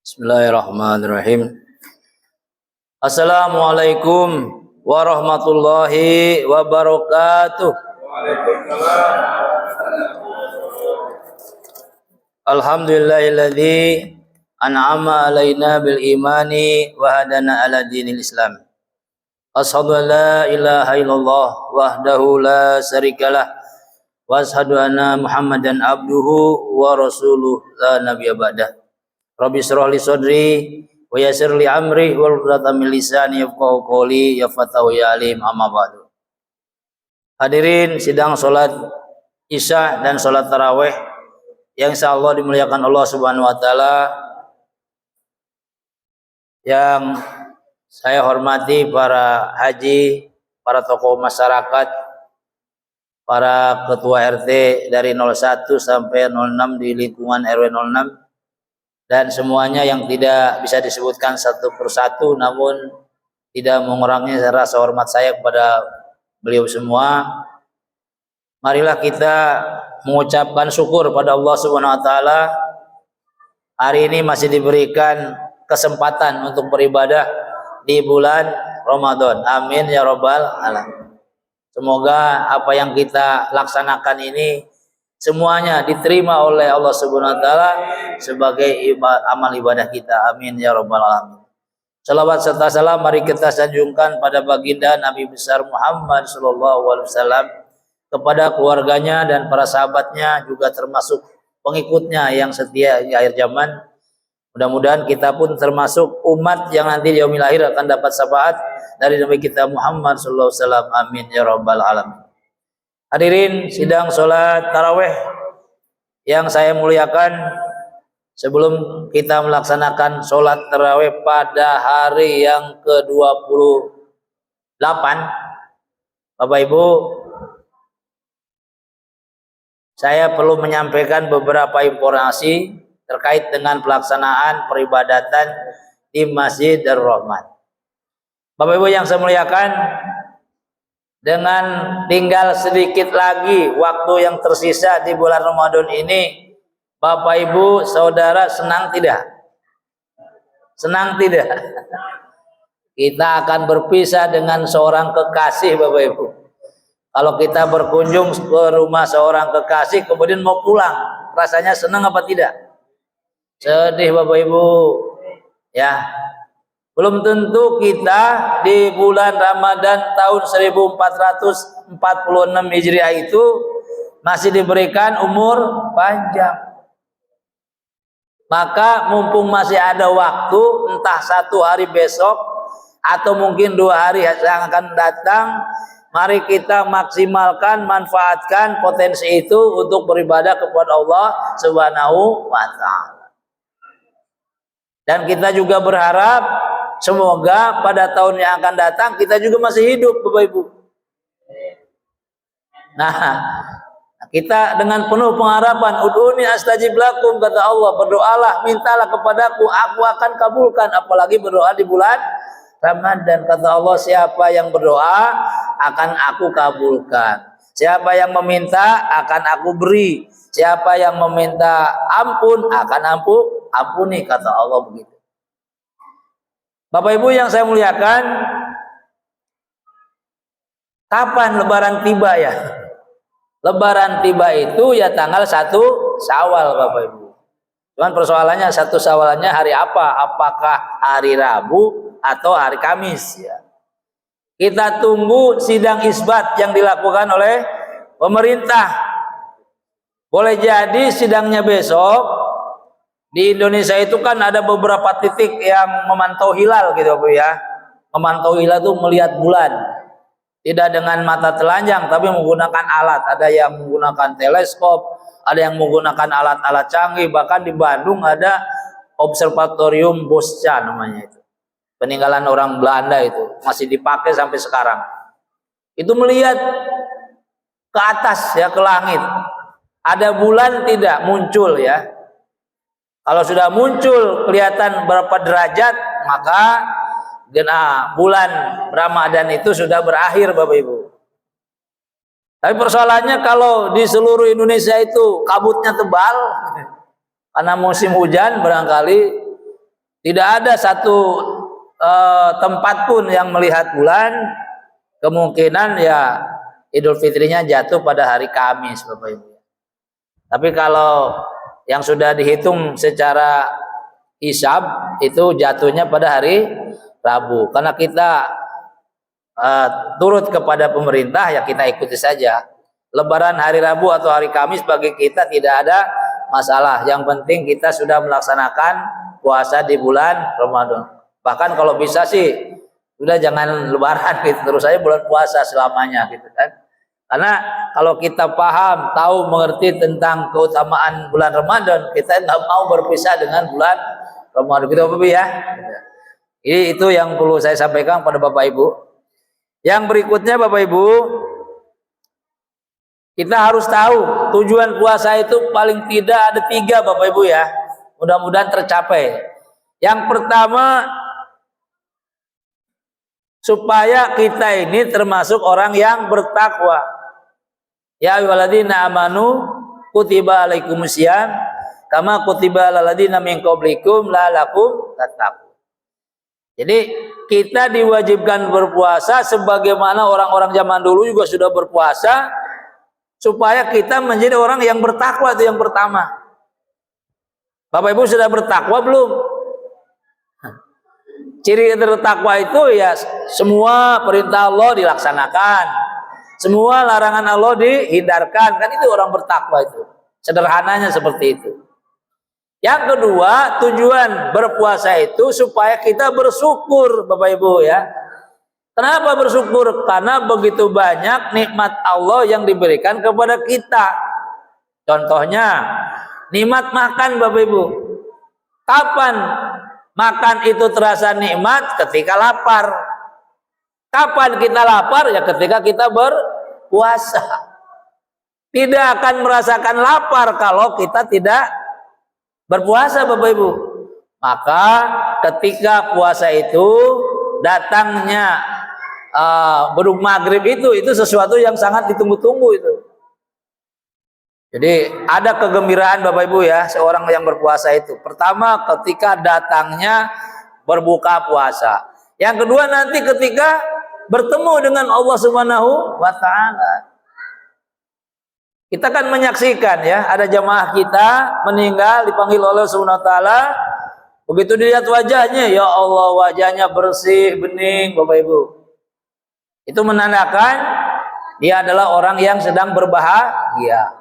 Bismillahirrahmanirrahim. Assalamualaikum warahmatullahi wabarakatuh. Alhamdulillahilladzi an'ama alaina bil imani wa hadana ala dinil Islam. Asyhadu an la ilaha illallah wahdahu la syarikalah wa asyhadu anna Muhammadan abduhu wa rasuluh la nabiyya ba'dah. Rabbi shrah li sadri wa yassir li amri wahlul min lisani yafqahu qawli ya fatahu ya alim amma ba'du. Hadirin sidang salat Isya dan salat tarawih yang insyaallah dimuliakan Allah Subhanahu wa taala, yang saya hormati para haji, para tokoh masyarakat, para ketua RT dari 01 sampai 06 di lingkungan RW 06, dan semuanya yang tidak bisa disebutkan satu persatu, namun tidak mengurangi rasa hormat saya kepada beliau semua. Marilah kita mengucapkan syukur pada Allah Subhanahu wa taala. Hari ini masih diberikan kesempatan untuk beribadah di bulan Ramadan. Amin ya rabbal alamin. Semoga apa yang kita laksanakan ini semuanya diterima oleh Allah Subhanahu wa taala sebagai amal ibadah kita. Amin ya rabbal alamin. Salawat serta salam mari kita sanjungkan pada baginda Nabi besar Muhammad sallallahu alaihi wasallam, kepada keluarganya dan para sahabatnya, juga termasuk pengikutnya yang setia di akhir zaman. Mudah-mudahan kita pun termasuk umat yang nanti di yaumil akhir akan dapat syafaat dari Nabi kita Muhammad sallallahu alaihi wasallam. Amin ya rabbal alamin. Hadirin sidang salat tarawih yang saya muliakan, sebelum kita melaksanakan salat tarawih pada hari yang ke-28, Bapak Ibu, saya perlu menyampaikan beberapa informasi terkait dengan pelaksanaan peribadatan di Masjid Ar-Rahman. Bapak Ibu yang saya muliakan, dengan tinggal sedikit lagi waktu yang tersisa di bulan Ramadan ini, Bapak Ibu saudara senang tidak? Senang tidak? Kita akan berpisah dengan seorang kekasih, Bapak Ibu. Kalau kita berkunjung ke rumah seorang kekasih kemudian mau pulang, rasanya senang apa tidak? Sedih Bapak Ibu. Ya. Belum tentu kita di bulan Ramadan tahun 1446 Hijriah itu masih diberikan umur panjang. Maka mumpung masih ada waktu, entah satu hari besok atau mungkin 2 hari yang akan datang, mari kita maksimalkan, manfaatkan potensi itu untuk beribadah kepada Allah Subhanahu wa taala. Dan kita juga berharap semoga pada tahun yang akan datang kita juga masih hidup, Bapak Ibu. Nah, kita dengan penuh pengharapan, ud'uni astajib lakum, kata Allah, berdoalah, mintalah kepadaku, aku akan kabulkan. Apalagi berdoa di bulan Ramadan, kata Allah, siapa yang berdoa akan aku kabulkan. Siapa yang meminta akan aku beri. Siapa yang meminta ampun akan ampuni, kata Allah begitu. Bapak Ibu yang saya muliakan, kapan Lebaran tiba ya? Lebaran tiba itu ya tanggal 1 Syawal, Bapak Ibu. Cuman persoalannya 1 Syawalnya hari apa? Apakah hari Rabu atau hari Kamis ya? Kita tunggu sidang isbat yang dilakukan oleh pemerintah. Boleh jadi sidangnya besok. Di Indonesia itu kan ada beberapa titik yang memantau hilal gitu Bu ya. Memantau hilal itu melihat bulan. Tidak dengan mata telanjang tapi menggunakan alat. Ada yang menggunakan teleskop, ada yang menggunakan alat-alat canggih. Bahkan di Bandung ada observatorium Bosca namanya itu. Peninggalan orang Belanda itu masih dipakai sampai sekarang. Itu melihat ke atas ya, ke langit. Ada bulan tidak muncul ya. Kalau sudah muncul kelihatan berapa derajat, maka bulan Ramadan itu sudah berakhir, Bapak Ibu. Tapi persoalannya kalau di seluruh Indonesia itu kabutnya tebal, karena musim hujan barangkali Tidak ada satu tempat pun yang melihat bulan, kemungkinan ya Idul Fitrinya jatuh pada hari Kamis, Bapak Ibu. Tapi kalau yang sudah dihitung secara hisab itu jatuhnya pada hari Rabu. Karena kita turut kepada pemerintah, ya kita ikuti saja. Lebaran hari Rabu atau hari Kamis bagi kita tidak ada masalah. Yang penting kita sudah melaksanakan puasa di bulan Ramadan. Bahkan kalau bisa sih udah jangan lebaran gitu, terus saya bulan puasa selamanya gitu kan. Karena kalau kita paham, tahu, mengerti tentang keutamaan bulan Ramadan, kita nggak mau berpisah dengan bulan Ramadan gitu Bapak Ibu ya. Itu yang perlu saya sampaikan pada Bapak Ibu. Yang berikutnya Bapak Ibu, kita harus tahu tujuan puasa itu paling tidak ada 3 Bapak Ibu ya. Mudah-mudahan tercapai. Yang pertama, supaya kita ini termasuk orang yang bertakwa. Ya ayyuhalladzina amanu kutiba alaikumusiyam kama kutiba alal ladzina min qablikum la'allakum tattaqun. Jadi kita diwajibkan berpuasa sebagaimana orang-orang zaman dulu juga sudah berpuasa, supaya kita menjadi orang yang bertakwa. Itu yang pertama. Bapak Ibu sudah bertakwa belum? Ciri bertakwa itu ya semua perintah Allah dilaksanakan, semua larangan Allah dihindarkan. Kan itu orang bertakwa itu. Sederhananya seperti itu. Yang kedua, tujuan berpuasa itu supaya kita bersyukur Bapak Ibu ya. Kenapa bersyukur? Karena begitu banyak nikmat Allah yang diberikan kepada kita. Contohnya, nikmat makan Bapak Ibu. Kapan makan itu terasa nikmat? Ketika lapar. Kapan kita lapar? Ya ketika kita berpuasa. Tidak akan merasakan lapar kalau kita tidak berpuasa Bapak Ibu. Maka ketika puasa itu datangnya beduk maghrib itu sesuatu yang sangat ditunggu-tunggu itu. Jadi ada kegembiraan Bapak Ibu ya seorang yang berpuasa itu. Pertama ketika datangnya berbuka puasa. Yang kedua nanti ketika bertemu dengan Allah Subhanahu wa taala. Kita kan menyaksikan ya, ada jamaah kita meninggal dipanggil oleh Allah Subhanahu wa taala. Begitu dilihat wajahnya, ya Allah wajahnya bersih, bening Bapak Ibu. Itu menandakan dia adalah orang yang sedang berbahagia.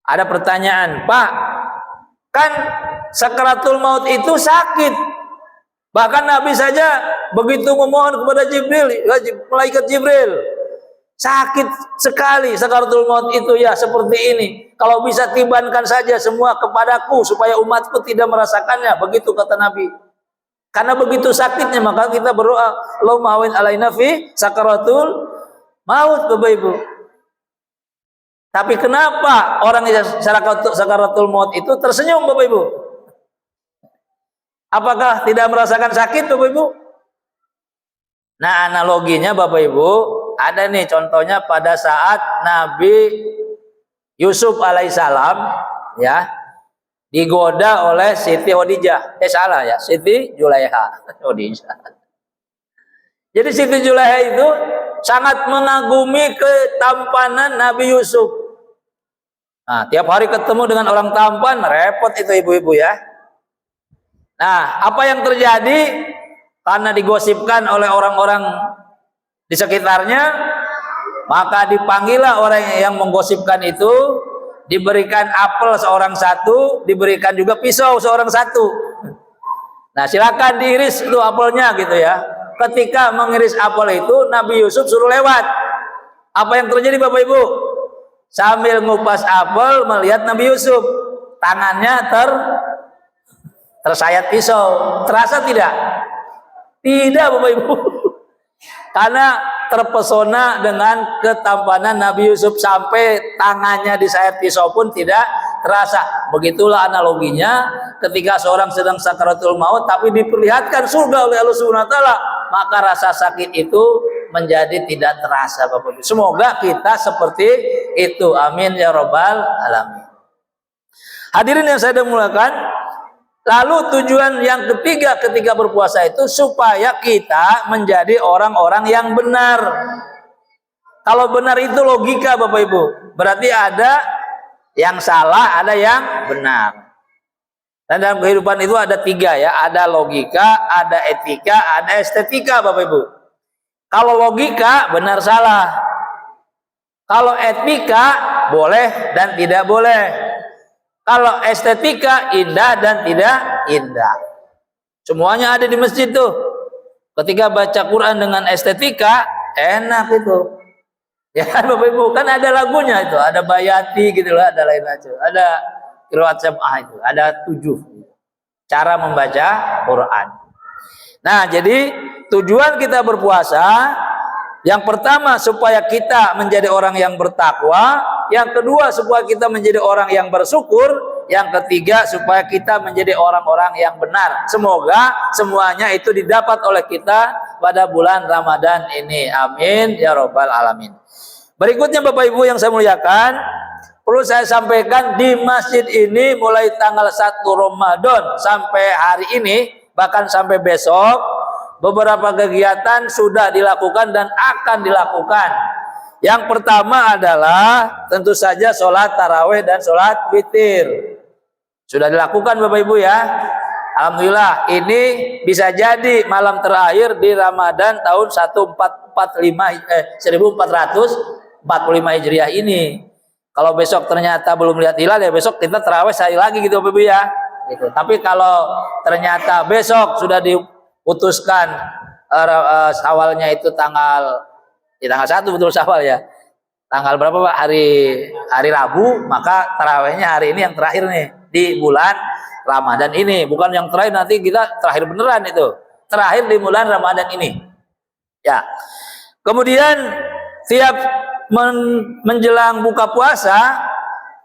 Ada pertanyaan, Pak, kan sakaratul maut itu sakit. Bahkan Nabi saja begitu memohon kepada Jibril, malaikat Jibril, sakit sekali sakaratul maut itu ya seperti ini. Kalau bisa tibankan saja semua kepadaku supaya umatku tidak merasakannya. Begitu kata Nabi. Karena begitu sakitnya maka kita berdoa, Allahumma hawwin alaina fi sakaratul maut Bapak Ibu. Tapi kenapa orang yang sakaratul maut itu tersenyum Bapak Ibu? Apakah tidak merasakan sakit Bapak Ibu? Nah analoginya Bapak Ibu ada nih contohnya pada saat Nabi Yusuf alaihissalam ya digoda oleh Siti Khadijah. Salah ya, Siti Julaiha. Jadi Siti Julaiha itu sangat mengagumi ketampanan Nabi Yusuf. Nah, tiap hari ketemu dengan orang tampan, repot itu ibu-ibu ya. Nah, apa yang terjadi? Karena digosipkan oleh orang-orang di sekitarnya, maka dipanggillah orang yang menggosipkan itu, diberikan apel seorang satu, diberikan juga pisau seorang satu. Nah, silakan diiris itu apelnya gitu ya. Ketika mengiris apel itu, Nabi Yusuf suruh lewat. Apa yang terjadi Bapak Ibu? Sambil ngupas apel melihat Nabi Yusuf, tangannya tersayat pisau. Terasa tidak? Tidak Bapak Ibu. Karena terpesona dengan ketampanan Nabi Yusuf sampai tangannya disayat pisau pun tidak terasa. Begitulah analoginya ketika seorang sedang sakaratul maut tapi diperlihatkan surga oleh Allah Subhanahu wa taala, maka rasa sakit itu menjadi tidak terasa Bapak Ibu. Semoga kita seperti itu. Amin ya rabbal alamin. Hadirin yang saya muliakan, Lalu tujuan yang ketiga ketika berpuasa itu supaya kita menjadi orang-orang yang benar. Kalau benar itu logika Bapak Ibu. Berarti ada yang salah, ada yang benar. Dan dalam kehidupan itu ada tiga ya. Ada logika, ada etika, ada estetika Bapak Ibu. Kalau logika benar salah. Kalau etika boleh dan tidak boleh. Kalau estetika indah dan tidak indah. Semuanya ada di masjid tuh. Ketika baca Quran dengan estetika enak itu. Ya kan Bapak Ibu, kan ada lagunya itu, ada bayati gitu lah, ada lain macam. Ada qiraat sab'ah itu, ada 7 cara membaca Quran. Nah, jadi tujuan kita berpuasa yang pertama supaya kita menjadi orang yang bertakwa, yang kedua supaya kita menjadi orang yang bersyukur, yang ketiga supaya kita menjadi orang-orang yang benar. Semoga semuanya itu didapat oleh kita pada bulan Ramadan ini. Amin ya robbal alamin. Berikutnya Bapak Ibu yang saya muliakan, perlu saya sampaikan di masjid ini mulai tanggal 1 Ramadan sampai hari ini, bahkan sampai besok, beberapa kegiatan sudah dilakukan dan akan dilakukan. Yang pertama adalah tentu saja sholat tarawih dan sholat witir. Sudah dilakukan Bapak Ibu ya. Alhamdulillah, ini bisa jadi malam terakhir di Ramadan tahun 1445 Hijriah ini. Kalau besok ternyata belum lihat hilal ya besok kita tarawih sekali lagi gitu Bapak Ibu ya. Gitu. Tapi kalau ternyata besok sudah diputuskan Syawalnya itu tanggal 1 betul Syawal ya. Tanggal berapa Pak? Hari Rabu, maka tarawihnya hari ini yang terakhir nih di bulan Ramadan ini. Bukan yang terakhir, nanti kita terakhir beneran itu. Terakhir di bulan Ramadan ini. Ya. Kemudian tiap menjelang buka puasa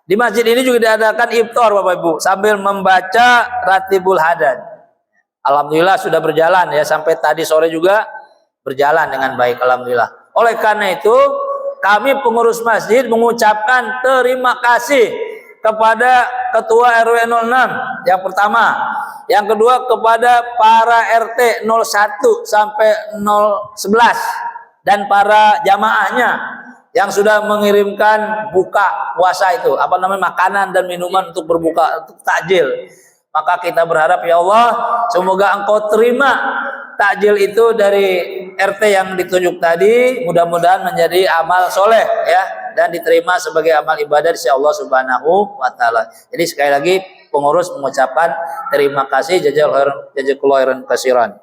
di masjid ini juga diadakan iftar Bapak Ibu sambil membaca Ratibul Hadan. Alhamdulillah sudah berjalan ya, sampai tadi sore juga berjalan dengan baik alhamdulillah. Oleh karena itu kami pengurus masjid mengucapkan terima kasih kepada Ketua RW 06 yang pertama, yang kedua kepada para RT 01 sampai 011 dan para jamaahnya yang sudah mengirimkan buka puasa itu, makanan dan minuman untuk berbuka, untuk takjil. Maka kita berharap ya Allah, semoga Engkau terima takjil itu dari RT yang ditunjuk tadi, mudah-mudahan menjadi amal soleh ya, dan diterima sebagai amal ibadah di sisi Allah Subhanahu wa taala. Jadi sekali lagi pengurus mengucapkan terima kasih, jazakallahu khairan katsiran.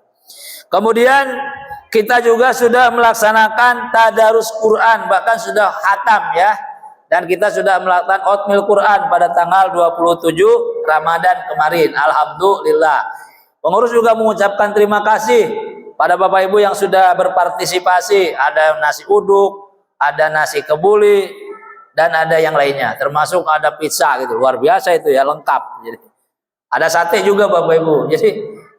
Kemudian kita juga sudah melaksanakan tadarus Quran, bahkan sudah khatam ya. Dan kita sudah melakukan Otmil Quran pada tanggal 27 Ramadan kemarin. Alhamdulillah. Pengurus juga mengucapkan terima kasih pada Bapak Ibu yang sudah berpartisipasi. Ada nasi uduk, ada nasi kebuli, dan ada yang lainnya. Termasuk ada pizza gitu. Luar biasa itu ya, lengkap. Jadi, ada sate juga Bapak Ibu. Jadi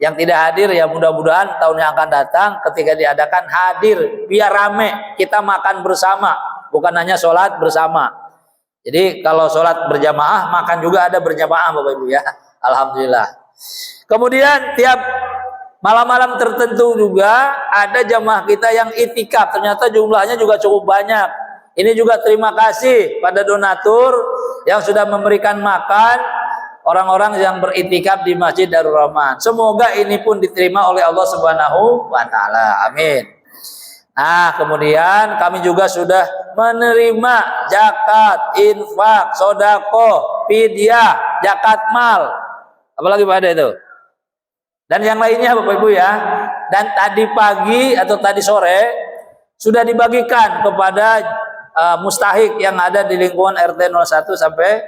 yang tidak hadir ya mudah-mudahan tahun yang akan datang ketika diadakan hadir. Biar rame, kita makan bersama. Bukan hanya sholat bersama. Jadi kalau sholat berjamaah, makan juga ada berjamaah Bapak Ibu ya. Alhamdulillah. Kemudian tiap malam-malam tertentu juga ada jamaah kita yang itikaf. Ternyata jumlahnya juga cukup banyak. Ini juga terima kasih pada donatur yang sudah memberikan makan orang-orang yang beritikaf di Masjid Darul Rahman. Semoga ini pun diterima oleh Allah Subhanahu wa taala. Amin. Nah, kemudian kami juga sudah menerima zakat, infak, sodako, fidyah, zakat mal. Apalagi Pak ada itu? Dan yang lainnya Bapak Ibu ya. Dan tadi pagi atau tadi sore sudah dibagikan kepada mustahik yang ada di lingkungan RT 01 sampai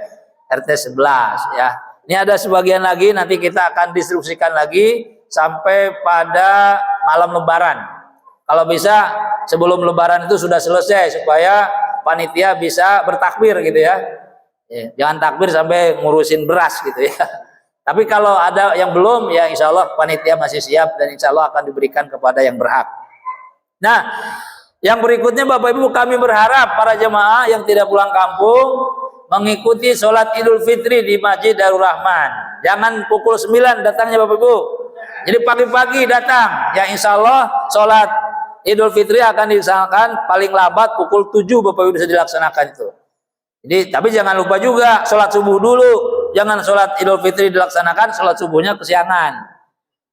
RT 11 ya. Ini ada sebagian lagi, nanti kita akan distribusikan lagi sampai pada malam Lebaran. Kalau bisa sebelum Lebaran itu sudah selesai supaya panitia bisa bertakbir gitu ya. Jangan takbir sampai ngurusin beras gitu ya. Tapi kalau ada yang belum ya insya Allah panitia masih siap dan insya Allah akan diberikan kepada yang berhak. Nah, yang berikutnya Bapak Ibu kami berharap para jemaah yang tidak pulang kampung mengikuti sholat Idul Fitri di Masjid Darul Rahman. Jangan pukul 9 datangnya Bapak Ibu. Jadi pagi-pagi datang. Ya insya Allah sholat Idul Fitri akan dilaksanakan paling lambat pukul 7 Bapak Ibu bisa dilaksanakan itu. Jadi tapi jangan lupa juga sholat subuh dulu. Jangan sholat Idul Fitri dilaksanakan, sholat subuhnya kesiangan.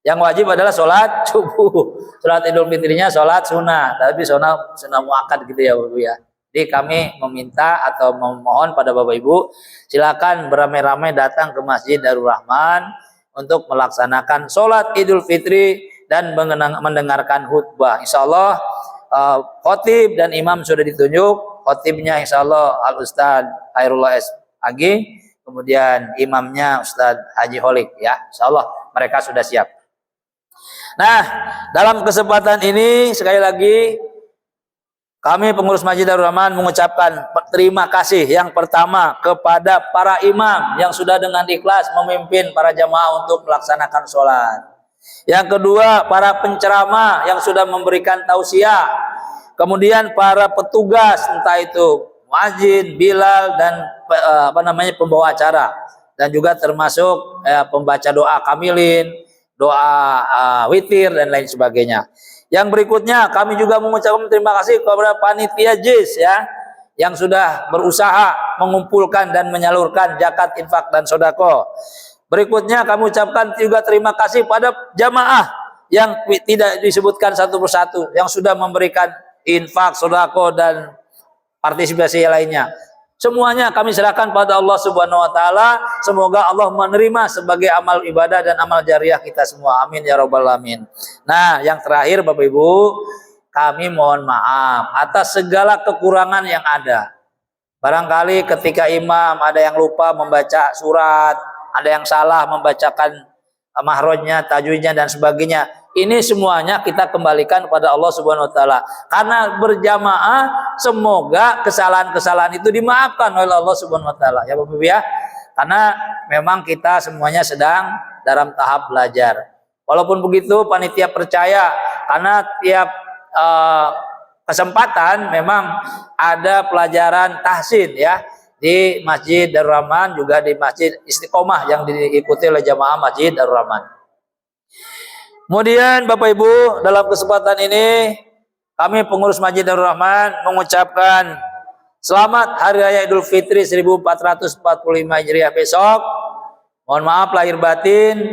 Yang wajib adalah sholat subuh. Sholat Idul Fitrinya sholat sunnah, tapi sunnah muakkad gitu ya Bapak Ibu ya. Jadi kami meminta atau memohon pada Bapak Ibu, silakan beramai-ramai datang ke Masjid Darul Rahman untuk melaksanakan sholat Idul Fitri dan mendengarkan khutbah. Insya Allah khotib dan imam sudah ditunjuk. Khotibnya insya Allah Al-Ustaz Khairullah S. Agi, kemudian imamnya Ustaz Haji Holik ya. Insya Allah mereka sudah siap. Nah, dalam kesempatan ini sekali lagi kami pengurus Masjid Darul Rahman mengucapkan terima kasih yang pertama kepada para imam yang sudah dengan ikhlas memimpin para jamaah untuk melaksanakan sholat. Yang kedua, para penceramah yang sudah memberikan tausiah. Kemudian para petugas entah itu muadzin, bilal dan pembawa acara, dan juga termasuk pembaca doa kamilin, doa witir dan lain sebagainya. Yang berikutnya kami juga mengucapkan terima kasih kepada panitia JIS ya, yang sudah berusaha mengumpulkan dan menyalurkan zakat, infak dan sodako. Berikutnya kami ucapkan juga terima kasih pada jamaah yang tidak disebutkan satu persatu, yang sudah memberikan infak, sodako dan partisipasi lainnya. Semuanya kami serahkan pada Allah Subhanahu wa taala. Semoga Allah menerima sebagai amal ibadah dan amal jariah kita semua. Amin ya rabbal alamin. Nah, yang terakhir Bapak Ibu, kami mohon maaf atas segala kekurangan yang ada. Barangkali ketika imam ada yang lupa membaca surat, ada yang salah membacakan mahrojnya, tajwidnya dan sebagainya. Ini semuanya kita kembalikan kepada Allah Subhanahu wa taala. Karena berjamaah semoga kesalahan-kesalahan itu dimaafkan oleh Allah Subhanahu wa taala. Ya Bapak Ibu ya. Karena memang kita semuanya sedang dalam tahap belajar. Walaupun begitu panitia percaya karena tiap kesempatan memang ada pelajaran tahsin ya di Masjid Darul Rahman, juga di Masjid Istiqomah yang diikuti oleh jamaah Masjid Darul Rahman. Kemudian Bapak Ibu, dalam kesempatan ini kami pengurus Masjid Darul Rahman mengucapkan selamat Hari Raya Idul Fitri 1445 Hijriah besok. Mohon maaf lahir batin.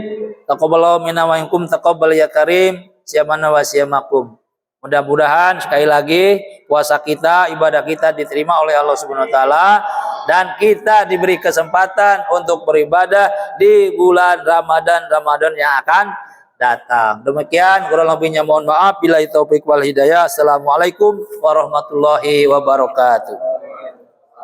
Taqabbalallahu minna wa minkum taqabbal ya karim. Siyamana wa siyamakum. Mudah-mudahan sekali lagi puasa kita, ibadah kita diterima oleh Allah Subhanahu wa taala dan kita diberi kesempatan untuk beribadah di bulan Ramadan yang akan datang. Demikian, kurang lebihnya mohon maaf. Billahi taufik wal hidayah. Assalamualaikum warahmatullahi wabarakatuh.